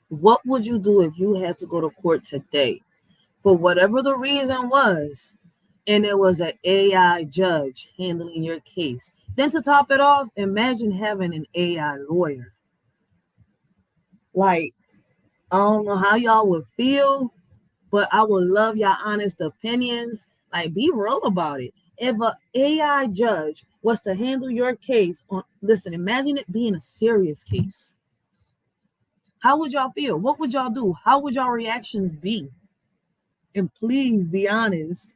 What would you do if you had to go to court today for whatever the reason was, and it was an AI judge handling your case? Then to top it off, imagine having an AI lawyer. Like, I don't know how y'all would feel, but I would love your honest opinions. Like, be real about it. If an AI judge was to handle your case listen, imagine it being a serious case. How would y'all feel? What would y'all do? How would y'all reactions be? And please be honest.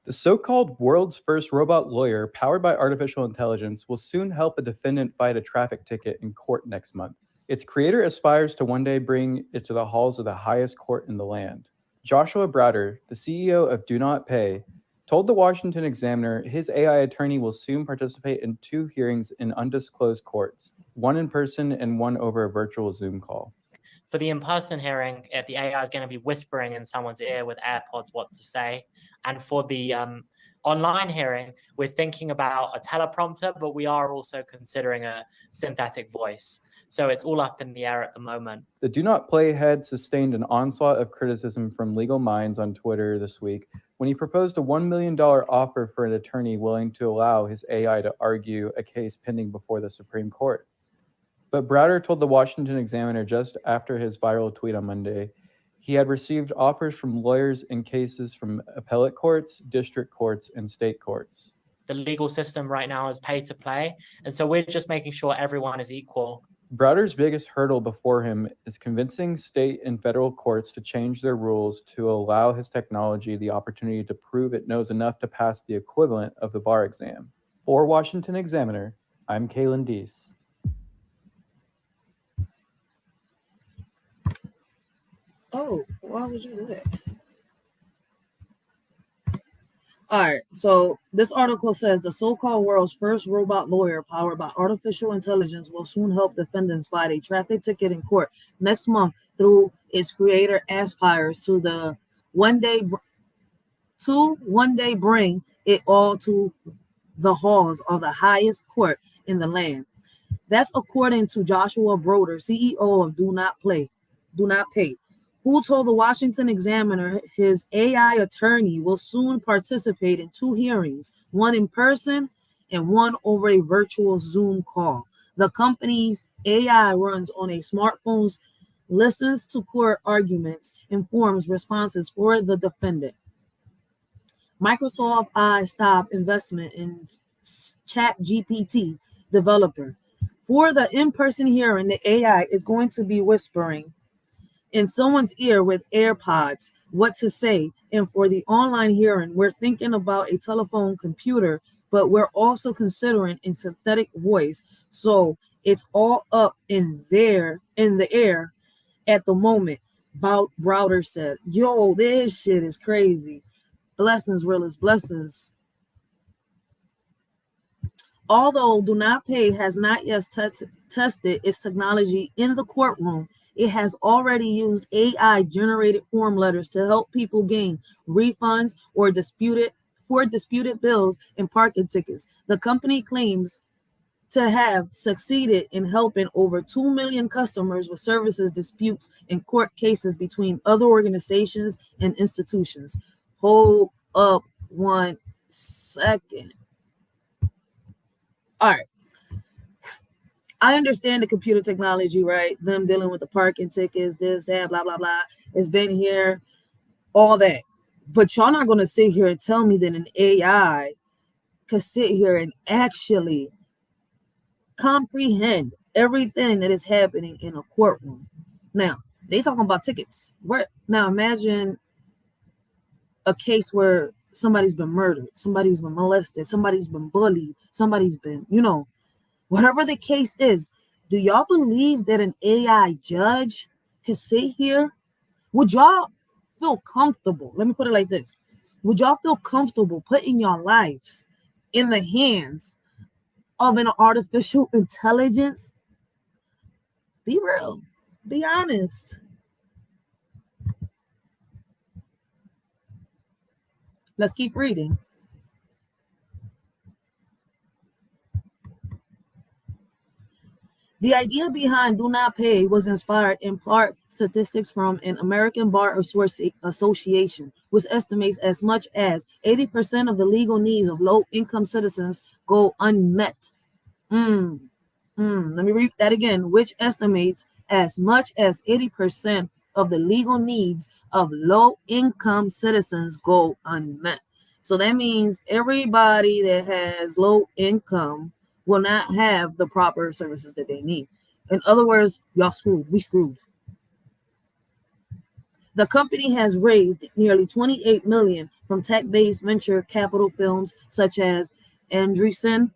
The so-called world's first robot lawyer powered by artificial intelligence will soon help a defendant fight a traffic ticket in court next month. Its creator aspires to one day bring it to the halls of the highest court in the land. Joshua Browder, the CEO of Do Not Pay, told the Washington Examiner his AI attorney will soon participate in 2 hearings in undisclosed courts, one in person and one over a virtual Zoom call. For the in-person hearing, the AI is going to be whispering in someone's ear with AirPods what to say. And for the online hearing, we're thinking about a teleprompter, but we are also considering a synthetic voice. So it's all up in the air at the moment. The Do Not Play head sustained an onslaught of criticism from legal minds on Twitter this week when he proposed a $1 million offer for an attorney willing to allow his AI to argue a case pending before the Supreme Court. But Browder told the Washington Examiner just after his viral tweet on Monday he had received offers from lawyers in cases from appellate courts, district courts, and state courts. The legal system right now is pay to play, and so we're just making sure everyone is equal. Browder's biggest hurdle before him is convincing state and federal courts to change their rules to allow his technology the opportunity to prove it knows enough to pass the equivalent of the bar exam. For Washington Examiner, I'm Kaylin Deese. Oh, why would you do that? All right, so this article says the so-called world's first robot lawyer powered by artificial intelligence will soon help defendants fight a traffic ticket in court next month through its creator aspires to one day bring it all to the halls of the highest court in the land. That's according to Joshua Broder, CEO of Do Not Pay, who told the Washington Examiner his AI attorney will soon participate in 2 hearings, one in person and one over a virtual Zoom call. The company's AI runs on a smartphone, listens to court arguments, and forms responses for the defendant. Microsoft stopped investment in ChatGPT developer. For the in-person hearing, the AI is going to be whispering in someone's ear with AirPods what to say. And for the online hearing, we're thinking about a telephone computer, but we're also considering a synthetic voice. So it's all up in the air at the moment. Browder said, yo, this shit is crazy. Blessings, realest blessings. Although Do Not Pay has not yet tested its technology in the courtroom, it has already used AI-generated form letters to help people gain refunds or disputed bills and parking tickets. The company claims to have succeeded in helping over 2 million customers with services disputes and court cases between other organizations and institutions. Hold up one second. All right. I understand the computer technology, right? Them dealing with the parking tickets, this, that, blah, blah, blah. It's been here, all that. But y'all not going to sit here and tell me that an AI could sit here and actually comprehend everything that is happening in a courtroom. Now, they talking about tickets. Now, imagine a case where somebody's been murdered, somebody's been molested, somebody's been bullied, somebody's been, whatever the case is. Do y'all believe that an AI judge could sit here? Would y'all feel comfortable? Let me put it like this. Would y'all feel comfortable putting your lives in the hands of an artificial intelligence? Be real. Be honest. Let's keep reading. The idea behind Do Not Pay was inspired in part statistics from an American Bar Association, which estimates as much as 80% of the legal needs of low-income citizens go unmet. Let me read that again, which estimates as much as 80% of the legal needs of low-income citizens go unmet. So that means everybody that has low income will not have the proper services that they need. In other words, y'all screwed. We screwed. The company has raised nearly $28 million from tech-based venture capital firms such as Andreessen,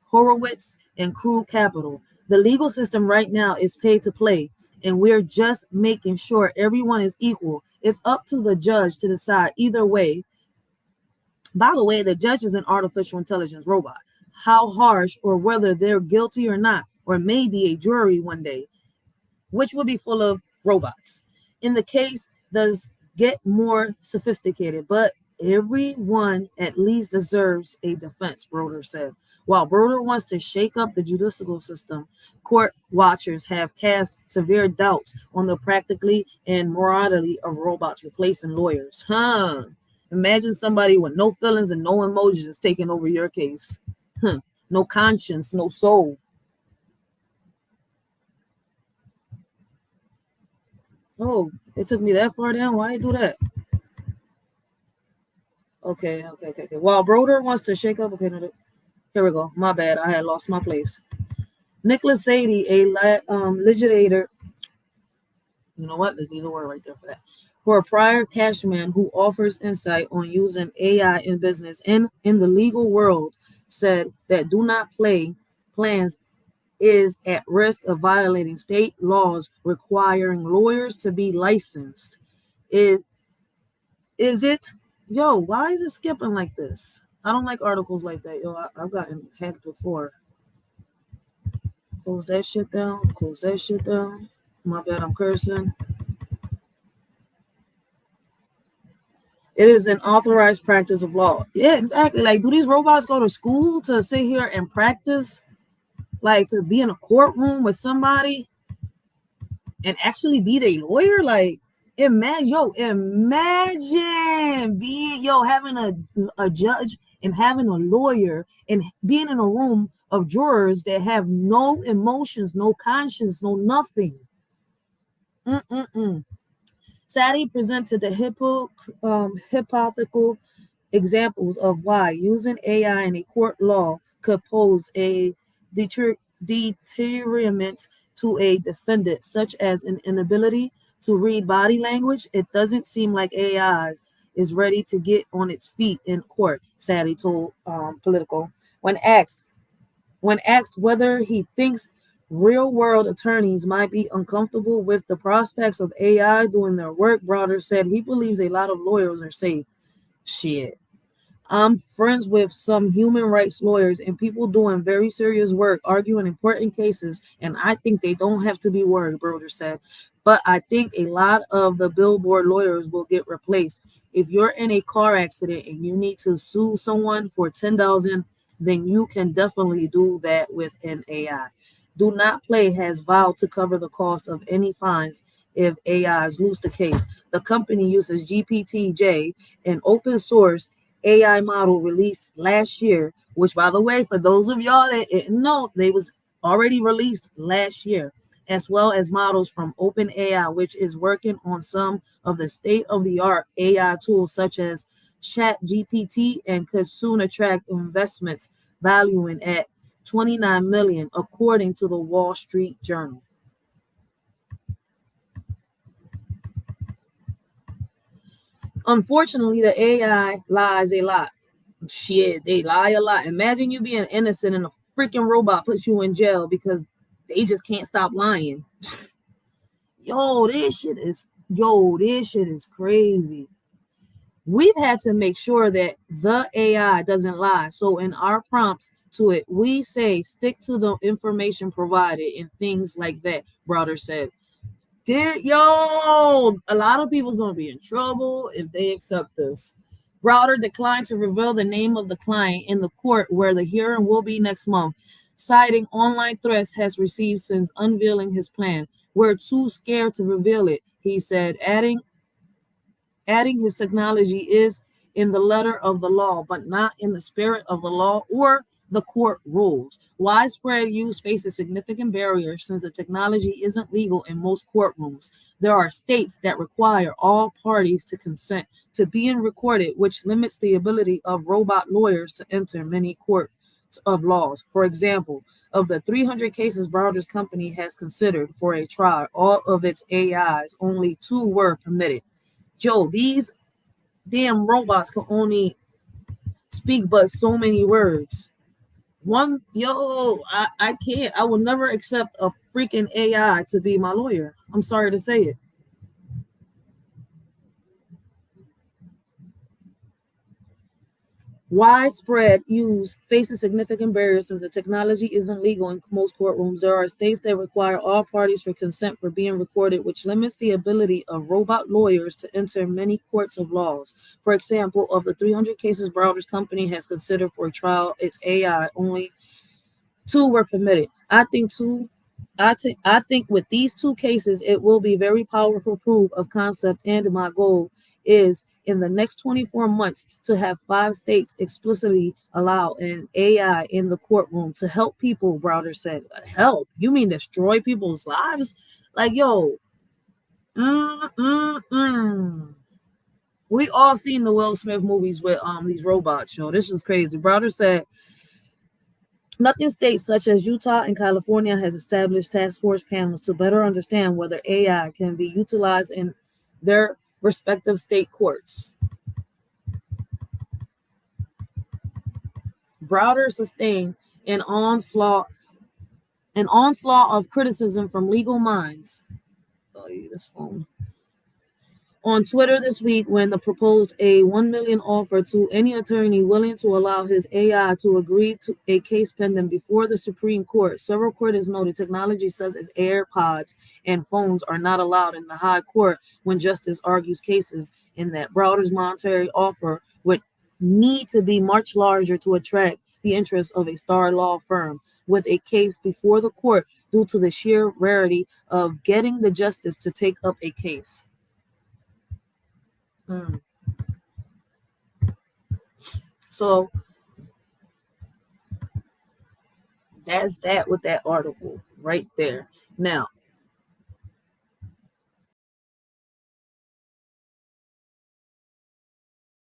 Horowitz, and Crew Capital. The legal system right now is pay to play, and we're just making sure everyone is equal. It's up to the judge to decide either way. By the way, the judge is an artificial intelligence robot. How harsh, or whether they're guilty or not, or maybe a jury one day, which will be full of robots. In the case does get more sophisticated, but everyone at least deserves a defense, Broder said. While Broder wants to shake up the judicial system, court watchers have cast severe doubts on the practicality and morality of robots replacing lawyers. Imagine somebody with no feelings and no emotions is taking over your case. No conscience, no soul. Oh, it took me that far down. Why you do that? Okay. While Broder wants to shake up, okay, no, here we go. My bad. I had lost my place. Nicholas Sadie, a litigator. You know what? There's either word right there for that. For a prior cashman who offers insight on using AI in business and in the legal world, said that Do Not Play plans is at risk of violating state laws requiring lawyers to be licensed. Is it? Yo, why is it skipping like this? I don't like articles like that. Yo, I've gotten hacked before. Close that shit down. Close that shit down. My bad, I'm cursing. It is an authorized practice of law. Yeah, exactly. Like, do these robots go to school to sit here and practice? Like, to be in a courtroom with somebody and actually be their lawyer? Like, imagine being, having a judge and having a lawyer and being in a room of jurors that have no emotions, no conscience, no nothing. Sadie presented the hypothetical examples of why using AI in a court law could pose a deterrent to a defendant, such as an inability to read body language. It doesn't seem like AI is ready to get on its feet in court, Sadie told Politico. When asked whether he thinks real-world attorneys might be uncomfortable with the prospects of AI doing their work, Broder said he believes a lot of lawyers are safe. Shit. I'm friends with some human rights lawyers and people doing very serious work, arguing important cases, and I think they don't have to be worried, Broder said. But I think a lot of the billboard lawyers will get replaced. If you're in a car accident and you need to sue someone for $10,000, then you can definitely do that with an AI. Do Not Play has vowed to cover the cost of any fines if AIs lose the case. The company uses GPT-J, an open source AI model released last year, which, by the way, for those of y'all that didn't know, they was already released last year, as well as models from OpenAI, which is working on some of the state-of-the-art AI tools such as ChatGPT, and could soon attract investments valuing at $29 million, according to the Wall Street Journal. Unfortunately, the AI lies a lot. Shit, they lie a lot. Imagine you being innocent and a freaking robot puts you in jail because they just can't stop lying. This shit is crazy. We've had to make sure that the AI doesn't lie. So in our prompts to it, we say stick to the information provided and things like that, Broder said. A lot of people's going to be in trouble if they accept this. Browder declined to reveal the name of the client in the court where the hearing will be next month. citing online threats has received since unveiling his plan. We're too scared to reveal it, he said, adding his technology is in the letter of the law, but not in the spirit of the law or the court rules. Widespread use faces significant barriers since the technology isn't legal in most courtrooms. There are states that require all parties to consent to being recorded, which limits the ability of robot lawyers to enter many courts of laws. For example, of the 300 cases Browder's company has considered for a trial, all of its AIs, only 2 were permitted. Yo, these damn robots can only speak but so many words. I can't. I will never accept a freaking AI to be my lawyer. I'm sorry to say it. Widespread use faces significant barriers since the technology isn't legal in most courtrooms. There are states that require all parties for consent for being recorded, which limits the ability of robot lawyers to enter many courts of laws. For example, of the 300 cases Browder's company has considered for trial, its AI, only 2 were permitted. I think with these 2 cases, it will be very powerful proof of concept, and my goal is in the next 24 months to have 5 states explicitly allow an AI in the courtroom to help people, Browder said. Help? You mean destroy people's lives? Like, yo, we all seen the Will Smith movies with these robots, yo. This is crazy. Browder said nothing states such as Utah and California has established task force panels to better understand whether AI can be utilized in their respective state courts. Browder sustained an onslaught of criticism from legal minds. Oh, this phone. On Twitter this week when the proposed a $1 million offer to any attorney willing to allow his AI to agree to a case pending before the Supreme Court. Several critics noted technology such as AirPods and phones are not allowed in the high court when justice argues cases, and that Browder's monetary offer would need to be much larger to attract the interest of a star law firm with a case before the court due to the sheer rarity of getting the justice to take up a case. So that's that with that article right there. Now,